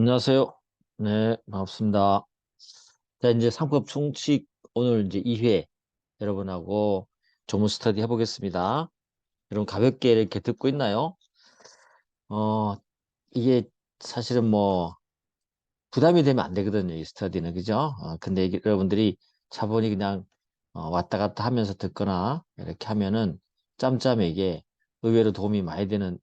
안녕하세요. 네, 반갑습니다. 자, 이제 상법 총칙 오늘 이제 2회 여러분하고 조문 스터디 해보겠습니다. 여러분 가볍게 이렇게 듣고 있나요? 어, 이게 사실은 뭐 부담이 되면 안 되거든요. 이 스터디는. 그죠? 근데 이게 여러분들이 차분히 그냥 왔다 갔다 하면서 듣거나 이렇게 하면은 짬짬이 이게 의외로 도움이 많이 되는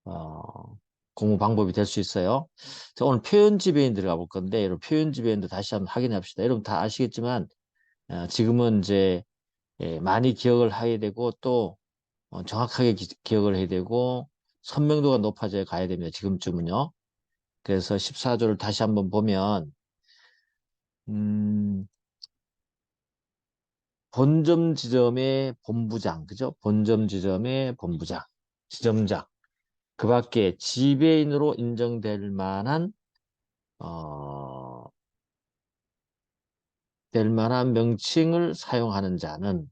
어, 공부 방법이 될 수 있어요. 자, 오늘 표현 지배인 들어가 볼 건데, 여러분 표현 지배인도 다시 한번 확인해 봅시다. 여러분 다 아시겠지만, 지금은 이제 많이 기억을 해야 되고, 또 정확하게 기억을 해야 되고, 선명도가 높아져야 가야 됩니다. 지금쯤은요. 그래서 14조를 다시 한번 보면, 음, 본점 지점의 본부장, 그죠? 본점 지점의 본부장, 지점장. 그 밖에 지배인으로 인정될 만한 어, 될 만한 명칭을 사용하는 자는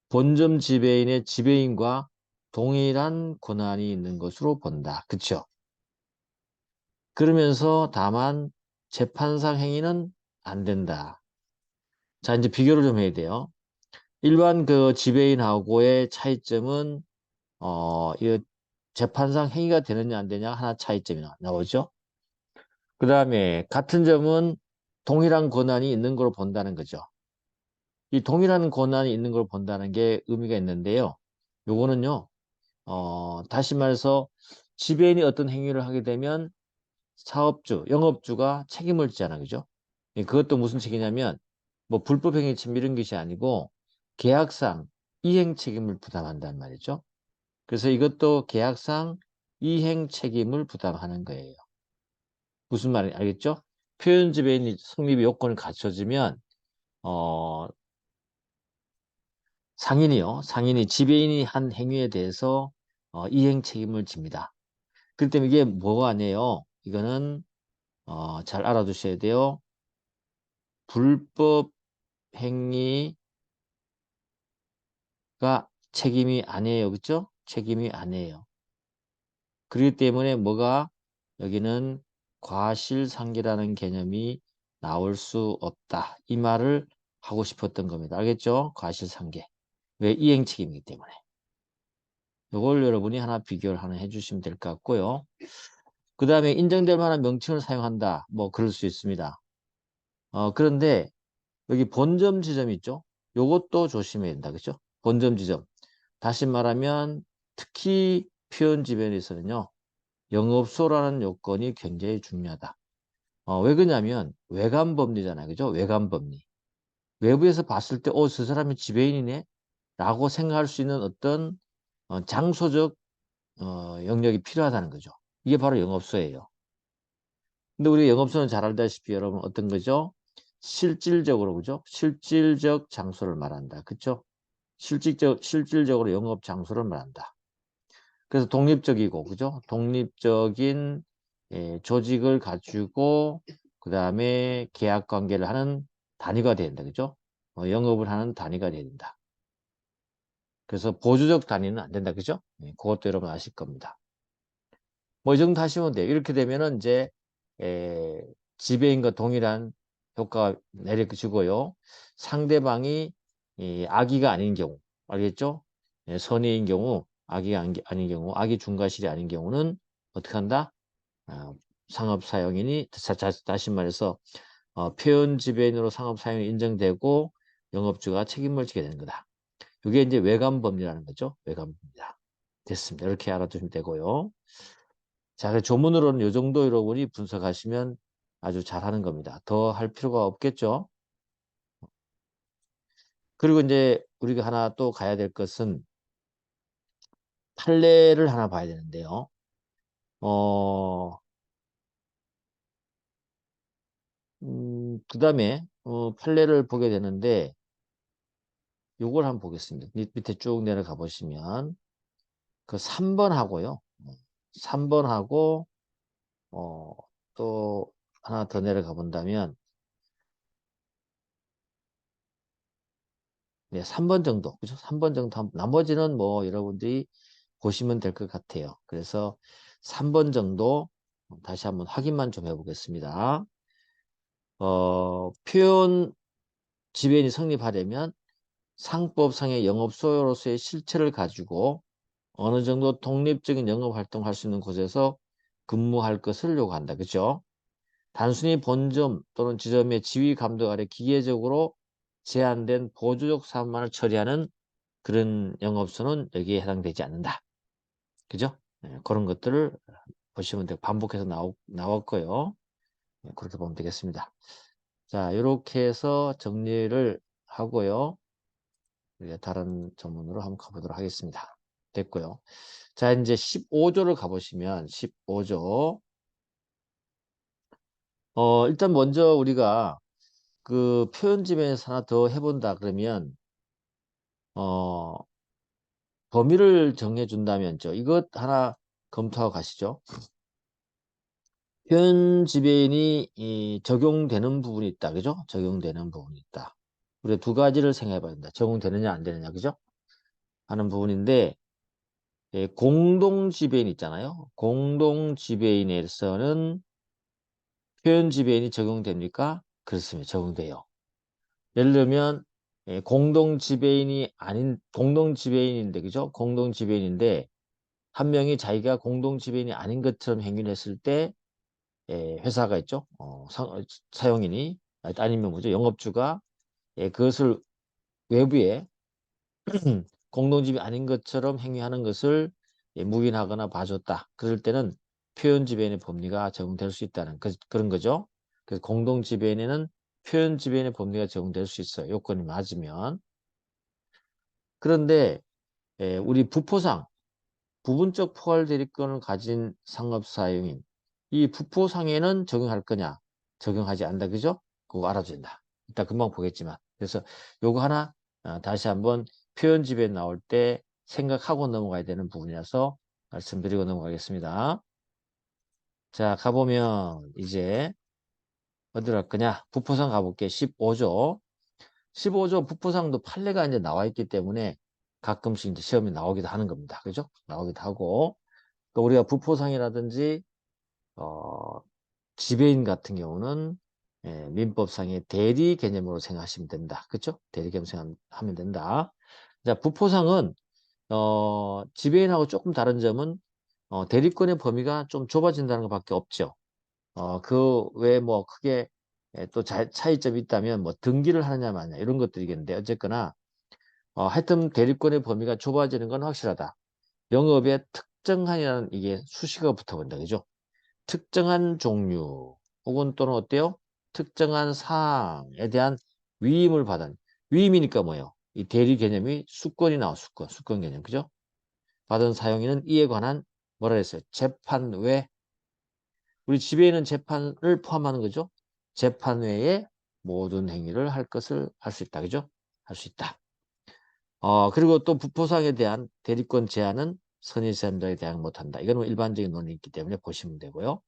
본점 지배인의 지배인과 동일한 권한이 있는 것으로 본다. 그쵸? 그러면서 다만 재판상 행위는 안 된다. 자, 이제 비교를 좀 해야 돼요. 일반 그 지배인하고의 차이점은 이 재판상 행위가 되느냐 안 되냐 하나 차이점이 나오죠. 그 다음에 같은 점은 동일한 권한이 있는 걸로 본다는 거죠. 이 동일한 권한이 있는 걸 본다는 게 의미가 있는데요. 요거는요, 다시 말해서 지배인이 어떤 행위를 하게 되면 사업주, 영업주가 책임을 지잖아. 그죠? 그것도 무슨 책임이냐면, 뭐 불법행위 침해 이런 것이 아니고 계약상 이행 책임을 부담한단 말이죠. 그래서 이것도 계약상 이행 책임을 부담하는 거예요. 무슨 말인지 알겠죠? 표현 지배인이 성립의 요건을 갖춰지면, 어, 상인이 지배인이 한 행위에 대해서 이행 책임을 집니다. 그렇기 때문에 이게 뭐가 아니에요. 이거는 잘 알아두셔야 돼요. 불법 행위가 책임이 아니에요. 그렇죠? 책임이 아니에요. 그렇기 때문에 뭐가 여기는 과실상계라는 개념이 나올 수 없다. 이 말을 하고 싶었던 겁니다. 알겠죠? 과실상계. 왜 이행 책임이기 때문에. 이걸 여러분이 하나 비교를 하나 해주시면 될 것 같고요. 그 다음에 인정될 만한 명칭을 사용한다. 뭐 그럴 수 있습니다. 그런데 여기 본점 지점 있죠? 요것도 조심해야 된다. 그죠? 본점 지점. 다시 말하면 특히 표현 지변에서는요. 영업소라는 요건이 굉장히 중요하다. 왜 그러냐면 외관법리잖아요. 그죠? 외관법리. 외부에서 봤을 때 저 사람이 지배인이네? 라고 생각할 수 있는 어떤 장소적 영역이 필요하다는 거죠. 이게 바로 영업소예요. 근데 우리 영업소는 잘 알다시피 여러분 어떤 거죠? 실질적으로 그죠? 실질적 장소를 말한다. 그쵸? 실질적으로 영업 장소를 말한다. 그래서 독립적이고 그죠? 독립적인 조직을 갖추고 그 다음에 계약 관계를 하는 단위가 된다. 그죠? 영업을 하는 단위가 된다. 그래서 보조적 단위는 안 된다. 그죠? 그것도 여러분 아실 겁니다. 뭐 이 정도 하시면 돼요. 이렇게 되면은 이제 에, 지배인과 동일한 효과가 내려지고요. 상대방이 악의가 아닌 경우, 알겠죠? 선의인 경우, 악의가 아닌 경우, 악의 중과실이 아닌 경우는 어떻게 한다? 상업사용인이 다시 말해서 표현 지배인으로 상업사용이 인정되고 영업주가 책임을 지게 되는 거다. 이게 이제 외관법리라는 거죠. 외관법리다. 됐습니다. 이렇게 알아두시면 되고요. 자, 그 조문으로는 이 정도 여러분이 분석하시면 아주 잘하는 겁니다. 더 할 필요가 없겠죠? 그리고 이제 우리가 하나 또 가야 될 것은 판례를 하나 봐야 되는데요. 어, 그 다음에 판례를 보게 되는데 요걸 한번 보겠습니다. 밑에 쭉 내려가 보시면 그 3번 하고요. 3번 하고 또 하나 더 내려가 본다면 네, 3번 정도. 그죠? 3번 정도. 나머지는 뭐 여러분들이 보시면 될 것 같아요. 그래서 3번 정도 다시 한번 확인만 좀 해보겠습니다. 표현 지변이 성립하려면 상법상의 영업 소요로서의 실체를 가지고 어느 정도 독립적인 영업 활동을 할 수 있는 곳에서 근무할 것을 요구한다. 그죠? 단순히 본점 또는 지점의 지휘 감독 아래 기계적으로 제한된 보조적 사업만을 처리하는 그런 영업소는 여기에 해당되지 않는다. 그죠? 네, 그런 것들을 보시면 되고 반복해서 나왔고요. 네, 그렇게 보면 되겠습니다. 자, 이렇게 해서 정리를 하고요. 우리가 다른 전문으로 한번 가보도록 하겠습니다. 됐고요. 자, 이제 15조를 가보시면 15조. 일단 먼저 우리가 그 표현집에서 하나 더 해본다 그러면 어, 범위를 정해준다면죠. 이것 하나 검토하고 가시죠. 표현 지배인이 적용되는 부분이 있다. 그죠? 적용되는 부분이 있다. 우리가 두 가지를 생각해 봐야 된다. 적용되느냐 안 되느냐. 그죠? 하는 부분인데 공동 지배인 있잖아요. 공동 지배인에서는 표현 지배인이 적용됩니까? 그렇습니다. 적용돼요. 예를 들면 공동 지배인이 아닌 공동 지배인인데 그죠? 공동 지배인인데 한 명이 자기가 공동 지배인이 아닌 것처럼 행위를 했을 때 회사가 있죠. 사용인이 아니면 뭐죠? 영업주가 그것을 외부에 공동집이 아닌 것처럼 행위하는 것을 묵인하거나 봐줬다. 그럴 때는 표현지배인의 법리가 적용될 수 있다는 그런 거죠. 그래서 공동지배인에는 표현지배인의 법리가 적용될 수 있어요. 요건이 맞으면. 그런데 우리 부포상 부분적 포괄 대리권을 가진 상업사용인 이 부포상에는 적용할 거냐? 적용하지 않는다. 그죠? 그거 알아줘야 된다. 이따 금방 보겠지만. 그래서 요거 하나 다시 한번 표현 집에 나올 때 생각하고 넘어가야 되는 부분이라서 말씀드리고 넘어가겠습니다. 자, 가보면 이제 어디로 갈 거냐? 부포상 가볼게. 15조. 15조 부포상도 판례가 이제 나와 있기 때문에 가끔씩 이제 시험이 나오기도 하는 겁니다. 그죠? 나오기도 하고. 또 우리가 부포상이라든지 지배인 같은 경우는 민법상의 대리 개념으로 생각하시면 된다. 그렇죠? 대리 개념 생각하면 된다. 자, 부포상은 지배인하고 조금 다른 점은 대리권의 범위가 좀 좁아진다는 것밖에 없죠. 그 외에 뭐 크게 또 차이점이 있다면 뭐 등기를 하느냐 마느냐 이런 것들이겠는데 어쨌거나 하여튼 대리권의 범위가 좁아지는 건 확실하다. 영업의 특정한이라는 이게 수식어가 붙어본다. 그죠? 특정한 종류 혹은 또는 어때요? 특정한 사항에 대한 위임을 받은 위임이니까 뭐예요? 이 대리 개념이 수권이 나와 수권 개념 그죠? 받은 사용인은 이에 관한 뭐라 그랬어요? 재판 외 우리 지배인은 재판을 포함하는 거죠? 재판 외에 모든 행위를 할 것을 할 수 있다 그죠? 할 수 있다. 그리고 또 부포상에 대한 대리권 제한은 선의사람자에 대항 못한다. 이건 뭐 일반적인 논이 있기 때문에 보시면 되고요.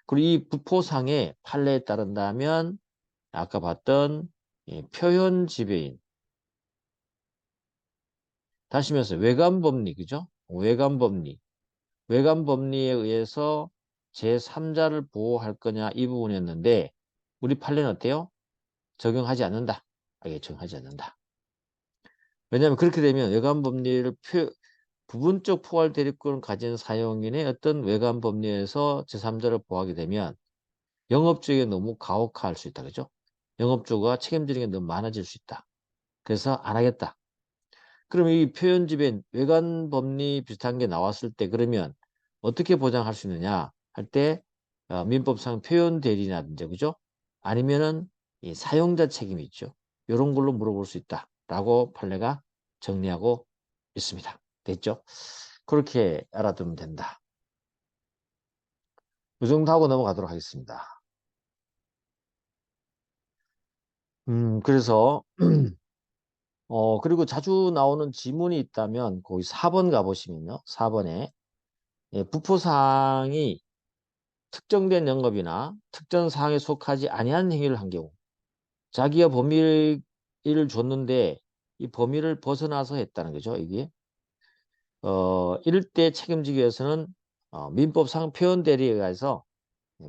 그리고 이 부포상의 판례에 따른다면 아까 봤던 표현 지배인 다시 말해서 외관법리 그죠? 외관법리에 의해서 제3자를 보호할 거냐 이 부분이었는데 우리 판례는 어때요? 적용하지 않는다. 이게 적용하지 않는다. 왜냐하면 그렇게 되면 외관법리를 부분적 포괄 대리권을 가진 사용인의 어떤 외관법리에서 제3자를 보호하게 되면 영업주에게 너무 가혹할 수 있다. 그죠? 영업주가 책임지는 게 너무 많아질 수 있다. 그래서 안 하겠다. 그러면 이 표현집에 외관 법리 비슷한 게 나왔을 때 그러면 어떻게 보장할 수 있느냐 할 때 민법상 표현 대리라든지 그죠? 아니면은 이 사용자 책임이 있죠. 이런 걸로 물어볼 수 있다라고 판례가 정리하고 있습니다. 됐죠? 그렇게 알아두면 된다. 이 정도 하고 넘어가도록 하겠습니다. 그래서 그리고 자주 나오는 지문이 있다면 거기 4번 가보시면요. 4번에 부포상이 특정된 영업이나 특정 사항에 속하지 아니한 행위를 한 경우 자기가 범위를 줬는데 이 범위를 벗어나서 했다는 거죠. 이게 이럴 때 책임지기 위해서는 민법상 표현 대리에 의해서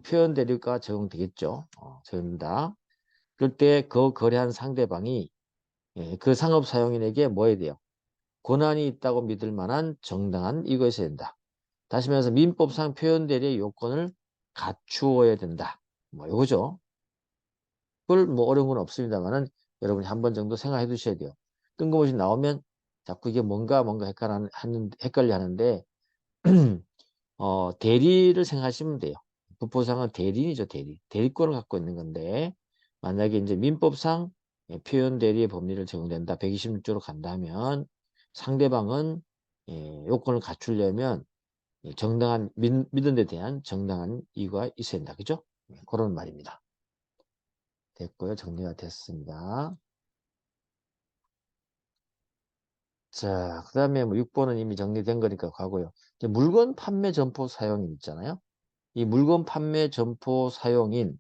표현 대리가 적용되겠죠. 적용된다. 그럴 때 그 거래한 상대방이 그 상업 사용인에게 뭐 해야 돼요? 권한이 있다고 믿을 만한 정당한 이유가 있어야 된다. 다시 말해서 민법상 표현 대리의 요건을 갖추어야 된다. 뭐 이거죠. 그걸 뭐 어려운 건 없습니다만은 여러분이 한 번 정도 생각해 두셔야 돼요. 뜬금없이 나오면 자꾸 이게 뭔가 헷갈려 하는데 대리를 생각하시면 돼요. 부포상은 대리인이죠, 대리. 대리권을 갖고 있는 건데 만약에 이제 민법상 표현 대리의 법리를 적용된다. 126조로 간다면 상대방은 요건을 갖추려면 정당한 믿은 데 대한 정당한 이유가 있어야 된다. 그죠? 그런 말입니다. 됐고요. 정리가 됐습니다. 자, 그 다음에 뭐 6번은 이미 정리된 거니까 가고요. 이제 물건 판매 점포 사용인 있잖아요. 이 물건 판매 점포 사용인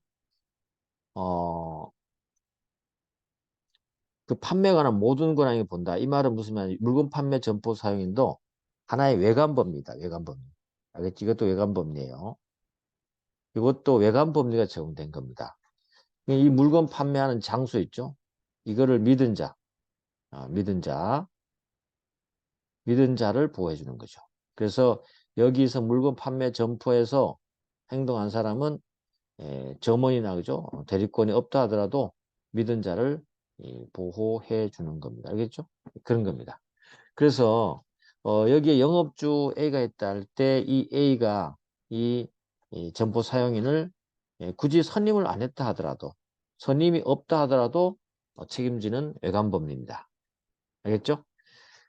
그 판매에 관한 모든 권한이 본다. 이 말은 무슨 말이냐? 물건 판매 점포 사용인도 하나의 외관법입니다. 외관법. 알겠지? 이것도 외관법리예요. 이것도 외관법리가 적용된 겁니다. 이 물건 판매하는 장소 있죠? 이거를 믿은 자, 믿은 자를 보호해 주는 거죠. 그래서 여기서 물건 판매 점포에서 행동한 사람은 점원이나 그죠? 대리권이 없다 하더라도 믿은 자를 보호해 주는 겁니다. 알겠죠? 그런 겁니다. 그래서 여기에 영업주 A가 있다 할 때 이 A가 이 점포 사용인을 굳이 선임을 안 했다 하더라도 선임이 없다 하더라도 책임지는 외관법리입니다. 알겠죠?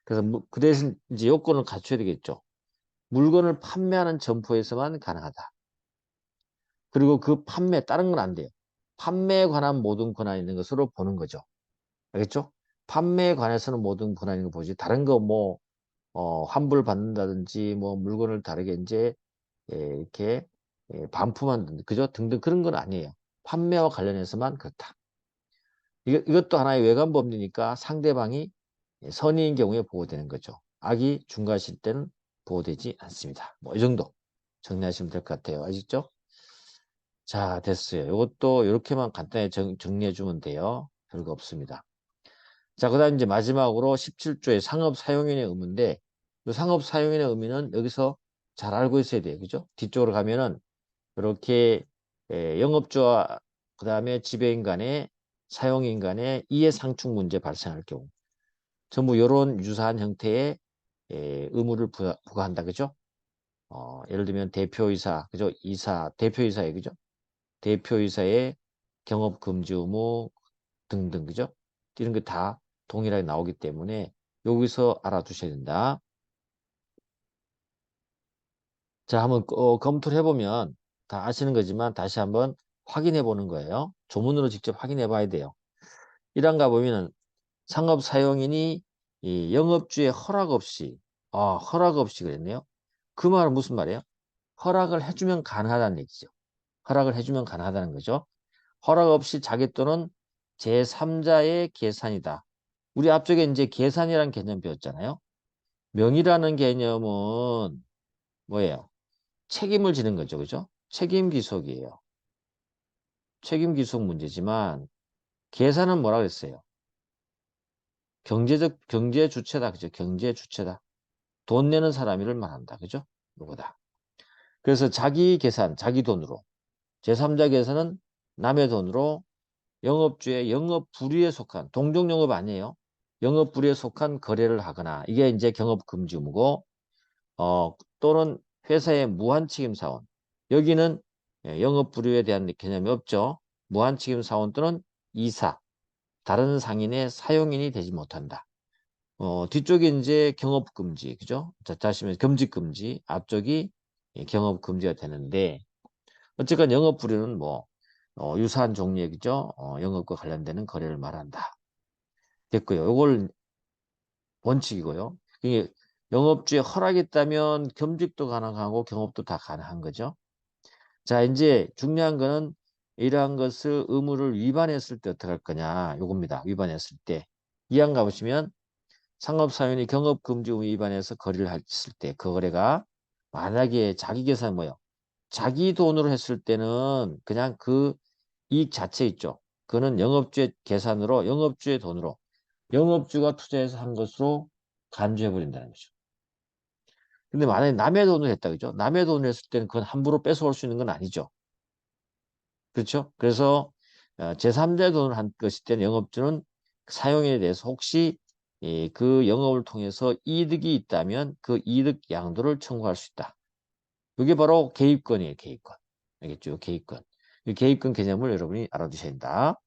그래서 그 대신 이제 요건을 갖춰야 되겠죠. 물건을 판매하는 점포에서만 가능하다. 그리고 그 판매 다른 건 안 돼요. 판매에 관한 모든 권한이 있는 것으로 보는 거죠. 알겠죠? 판매에 관해서는 모든 권한이 있는 거 보지. 다른 거 뭐 환불 받는다든지 뭐 물건을 다르게 이제 이렇게 반품한다든지 그죠? 등등 그런 건 아니에요. 판매와 관련해서만 그렇다. 이것도 하나의 외관법리니까 상대방이 선의인 경우에 보호되는 거죠. 악이 중과실 때는 보호되지 않습니다. 뭐 이 정도 정리하시면 될 것 같아요. 아시죠? 자, 됐어요. 이것도 이렇게만 간단히 정리해 주면 돼요. 별거 없습니다. 자, 그 다음 이제 마지막으로 17조의 상업 사용인의 의무인데 이 상업 사용인의 의미는 여기서 잘 알고 있어야 돼요. 그죠? 뒤쪽으로 가면은 이렇게 영업주와 그 다음에 지배인 간의 사용인 간의 이해상충 문제 발생할 경우 전부 이런 유사한 형태의 의무를 부과한다. 그죠? 예를 들면 대표이사, 그죠? 대표이사의 그죠? 대표이사의 경업금지 의무 등등, 그죠? 이런 게 다 동일하게 나오기 때문에 여기서 알아두셔야 된다. 자, 한번 검토를 해보면 다 아시는 거지만 다시 한번 확인해 보는 거예요. 조문으로 직접 확인해 봐야 돼요. 1안 가보면은 상업 사용인이 이 영업주의 허락 없이 그랬네요. 그 말은 무슨 말이에요? 허락을 해주면 가능하다는 얘기죠. 허락을 해주면 가능하다는 거죠. 허락 없이 자기 또는 제3자의 계산이다. 우리 앞쪽에 이제 계산이라는 개념 배웠잖아요. 명의라는 개념은 뭐예요? 책임을 지는 거죠. 그죠? 책임 귀속이에요. 책임 귀속 문제지만 계산은 뭐라 그랬어요? 경제 주체다. 그죠? 경제 주체다. 돈 내는 사람을 말한다. 그죠? 누구다. 그래서 자기 계산, 자기 돈으로. 제3자 계산은 남의 돈으로 영업주의 영업 불위에 속한 동종 영업 아니에요. 영업 불위에 속한 거래를 하거나 이게 이제 경업 금지 의무고 또는 회사의 무한 책임 사원. 여기는 영업 불위에 대한 개념이 없죠. 무한 책임 사원 또는 이사, 다른 상인의 사용인이 되지 못한다. 뒤쪽이 이제 경업 금지, 그죠? 자, 다시 말해 금지 금지, 앞쪽이 경업 금지가 되는데 어쨌건 영업 불위는 뭐 유사한 종류의 그죠? 영업과 관련되는 거래를 말한다. 됐고요. 이걸 원칙이고요. 이게 영업주의 허락이 있다면 겸직도 가능하고 경업도 다 가능한 거죠. 자, 이제 중요한 거는 이러한 것을 의무를 위반했을 때 어떻게 할 거냐. 요겁니다. 위반했을 때. 이항 가보시면 상업사원이 경업금지 의무 위반해서 거래를 했을 때 그 거래가 만약에 자기 계산 뭐요? 자기 돈으로 했을 때는 그냥 그 이익 자체 있죠. 그거는 영업주의 계산으로 영업주의 돈으로 영업주가 투자해서 한 것으로 간주해 버린다는 거죠. 근데 만약에 남의 돈을 했다 그죠? 남의 돈을 했을 때는 그건 함부로 뺏어올 수 있는 건 아니죠. 그렇죠? 그래서 제3자의 돈을 한 것일 때는 영업주는 사용에 대해서 혹시 그 영업을 통해서 이득이 있다면 그 이득 양도를 청구할 수 있다. 이게 바로 개입권이에요. 개입권. 알겠죠? 개입권. 이 개입권 개념을 여러분이 알아두셔야 된다.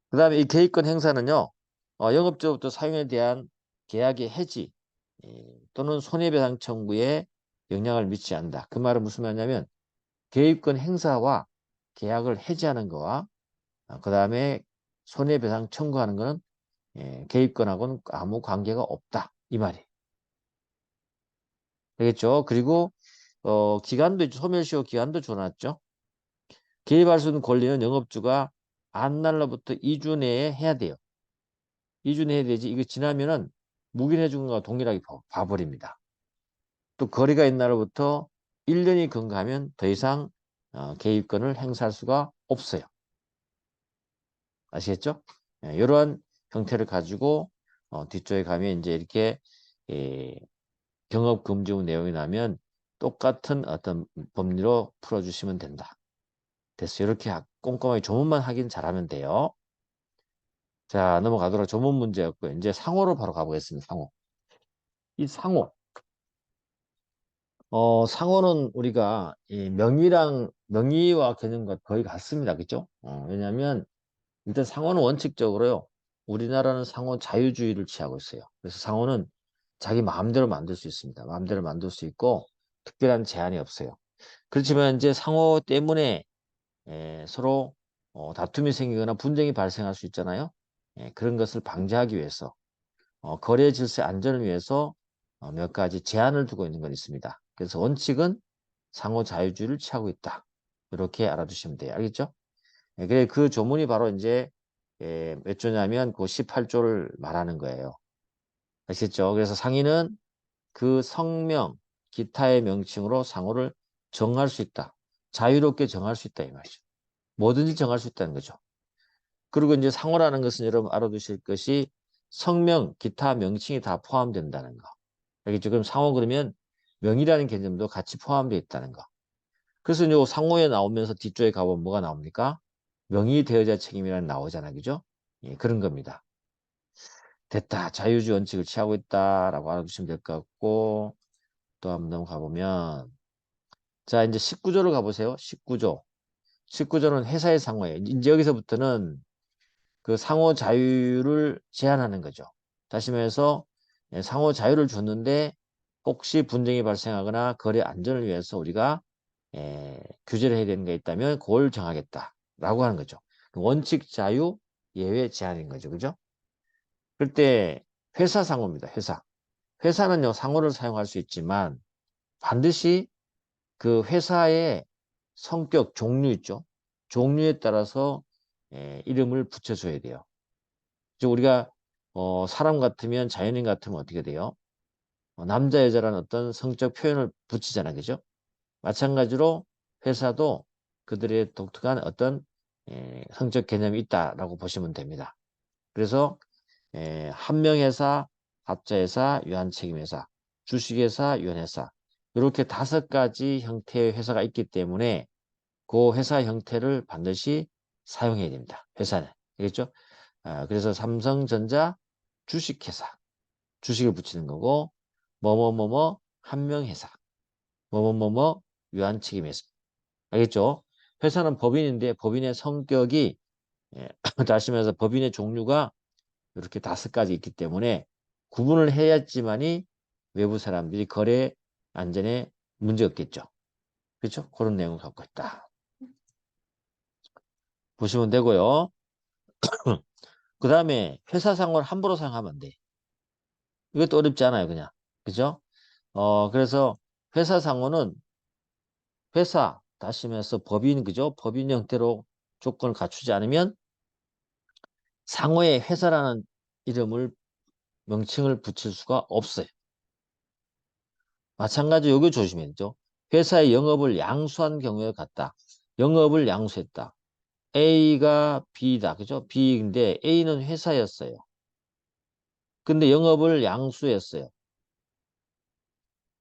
그 다음에 이 개입권 행사는요. 영업주로부터 사용에 대한 계약의 해지 또는 손해배상 청구에 영향을 미치지 않는다. 그 말은 무슨 말이냐면 개입권 행사와 계약을 해지하는 거와 그 다음에 손해배상 청구하는 거는 개입권하고는 아무 관계가 없다. 이 말이에요. 되겠죠? 그리고 기간도 있죠. 소멸시효 기간도 줘놨죠. 개입할 수 있는 권리는 영업주가 안 날로부터 2주 내에 해야 돼요. 2주 내에 해야 되지. 이거 지나면은 묵인해 준 거와 동일하게 봐버립니다. 또 거래가 있는 날로부터 1년이 경과하면 더 이상 개입권을 행사할 수가 없어요. 아시겠죠? 이러한 형태를 가지고 뒤쪽에 가면 이제 이렇게 예, 경업금지법 내용이 나면 똑같은 어떤 법리로 풀어주시면 된다. 됐어요. 이렇게 꼼꼼하게 조문만 확인 잘하면 돼요. 자, 넘어가도록 조문 문제였고요. 이제 상호로 바로 가보겠습니다. 상호. 이 상호. 상호는 우리가 이 명의와 개념과 거의 같습니다. 그죠? 왜냐하면 일단 상호는 원칙적으로요. 우리나라는 상호 자유주의를 취하고 있어요. 그래서 상호는 자기 마음대로 만들 수 있습니다. 마음대로 만들 수 있고 특별한 제한이 없어요. 그렇지만 이제 상호 때문에 서로 다툼이 생기거나 분쟁이 발생할 수 있잖아요. 그런 것을 방지하기 위해서 거래 질서 안전을 위해서 몇 가지 제한을 두고 있는 건 있습니다. 그래서 원칙은 상호 자유주의를 취하고 있다. 이렇게 알아두시면 돼요. 알겠죠? 그래 그 조문이 바로 이제 몇 조냐면 그 18조를 말하는 거예요. 아시겠죠? 그래서 상인은 그 성명, 기타의 명칭으로 상호를 정할 수 있다. 자유롭게 정할 수 있다 이 말이죠. 뭐든지 정할 수 있다는 거죠. 그리고 이제 상호라는 것은 여러분 알아두실 것이 성명, 기타 명칭이 다 포함된다는 거. 알겠죠? 그럼 상호 그러면 명이라는 개념도 같이 포함되어 있다는 거. 그래서 이 상호에 나오면서 뒤쪽에 가보면 뭐가 나옵니까? 명의 대여자 책임이라는 나오잖아요. 그죠? 예, 그런 겁니다. 됐다. 자유주의 원칙을 취하고 있다라고 알아두시면 될 것 같고 또 한번 넘어가 보면 자 이제 19조를 가보세요. 19조. 19조는 회사의 상호예요. 이제 여기서부터는 그 상호 자유를 제한하는 거죠. 다시 말해서 상호 자유를 줬는데 혹시 분쟁이 발생하거나 거래 안전을 위해서 우리가 규제를 해야 되는 게 있다면 그걸 정하겠다라고 하는 거죠. 원칙 자유 예외 제한인 거죠. 그죠? 그때 회사 상호입니다. 회사. 회사는요 상호를 사용할 수 있지만 반드시 그 회사의 성격 종류 있죠. 종류에 따라서 이름을 붙여줘야 돼요. 즉 우리가 사람 같으면 자연인 같으면 어떻게 돼요? 남자 여자라는 어떤 성적 표현을 붙이잖아요. 그죠? 마찬가지로 회사도 그들의 독특한 어떤 성적 개념이 있다라고 보시면 됩니다. 그래서 한명회사, 합자회사, 유한책임회사, 주식회사, 유한회사 이렇게 5가지 형태의 회사가 있기 때문에 그 회사 형태를 반드시 사용해야 됩니다. 회사는. 알겠죠? 그래서 삼성전자 주식회사, 주식을 붙이는 거고 뭐뭐뭐뭐 한명회사, 뭐뭐뭐뭐 유한책임회사. 알겠죠? 회사는 법인인데 법인의 성격이 다시 말해서 법인의 종류가 이렇게 5가지 있기 때문에 구분을 해야지만이 외부 사람들이 거래 안전에 문제 없겠죠. 그렇죠? 그런 내용을 갖고 있다. 보시면 되고요. 그 다음에 회사 상호를 함부로 사용하면 안 돼. 이것도 어렵지 않아요, 그냥. 그죠? 그래서 회사 상호는 회사, 다시 말해서 법인, 그죠? 법인 형태로 조건을 갖추지 않으면 상호에 회사라는 이름을, 명칭을 붙일 수가 없어요. 마찬가지로 여기 조심해야죠. 회사의 영업을 양수한 경우에 같다. 영업을 양수했다. A가 B다. 그죠? B인데 A는 회사였어요. 근데 영업을 양수했어요.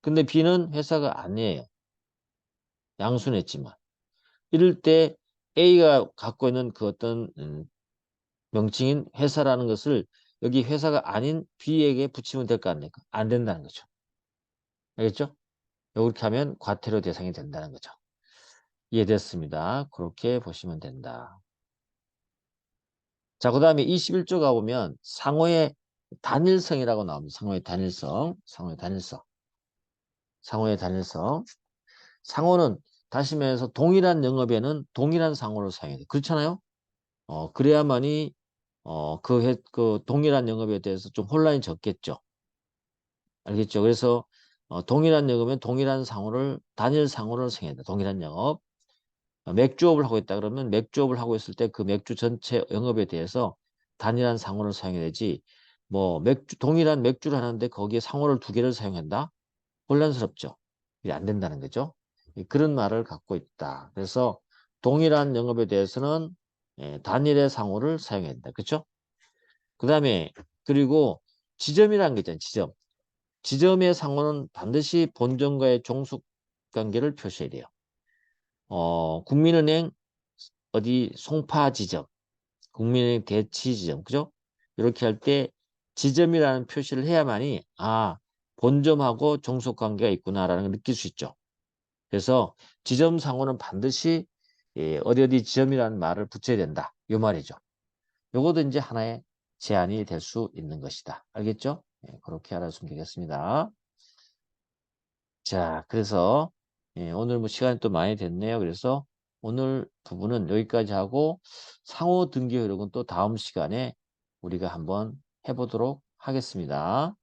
근데 B는 회사가 아니에요. 양수는 했지만. 이럴 때 A가 갖고 있는 그 어떤 명칭인 회사라는 것을 여기 회사가 아닌 B에게 붙이면 될 거 아닙니까? 안 된다는 거죠. 알겠죠? 이렇게 하면 과태료 대상이 된다는 거죠. 이해됐습니다. 그렇게 보시면 된다. 자, 그 다음에 21조 가보면 상호의 단일성이라고 나옵니다. 상호의 단일성. 상호의 단일성. 상호의 단일성. 상호는 다시 말해서 동일한 영업에는 동일한 상호를 사용해야 돼요. 그렇잖아요? 그래야만이 그 동일한 영업에 대해서 좀 혼란이 적겠죠. 알겠죠? 그래서 동일한 영업엔 동일한 상호를 단일 상호를 사용해야 돼. 동일한 영업. 맥주업을 하고 있다 그러면 맥주업을 하고 있을 때 그 맥주 전체 영업에 대해서 단일한 상호를 사용해야 되지. 뭐 동일한 맥주를 하는데 거기에 상호를 두 개를 사용한다? 혼란스럽죠. 이게 안 된다는 거죠. 그런 말을 갖고 있다. 그래서 동일한 영업에 대해서는 단일의 상호를 사용해야 된다. 그렇죠? 그 다음에 그리고 지점이라는 게 있잖아요. 지점. 지점의 상호는 반드시 본점과의 종속 관계를 표시해야 돼요. 국민은행 어디 송파 지점, 국민은행 대치 지점, 그죠? 이렇게 할 때 지점이라는 표시를 해야만이 본점하고 종속 관계가 있구나라는 걸 느낄 수 있죠. 그래서 지점 상호는 반드시 어디 어디 지점이라는 말을 붙여야 된다. 이 말이죠. 요것도 이제 하나의 제한이 될 수 있는 것이다. 알겠죠? 그렇게 알아주시면 되겠습니다. 자, 그래서 오늘 뭐 시간이 또 많이 됐네요. 그래서 오늘 부분은 여기까지 하고 상호 등기 효력은 또 다음 시간에 우리가 한번 해보도록 하겠습니다.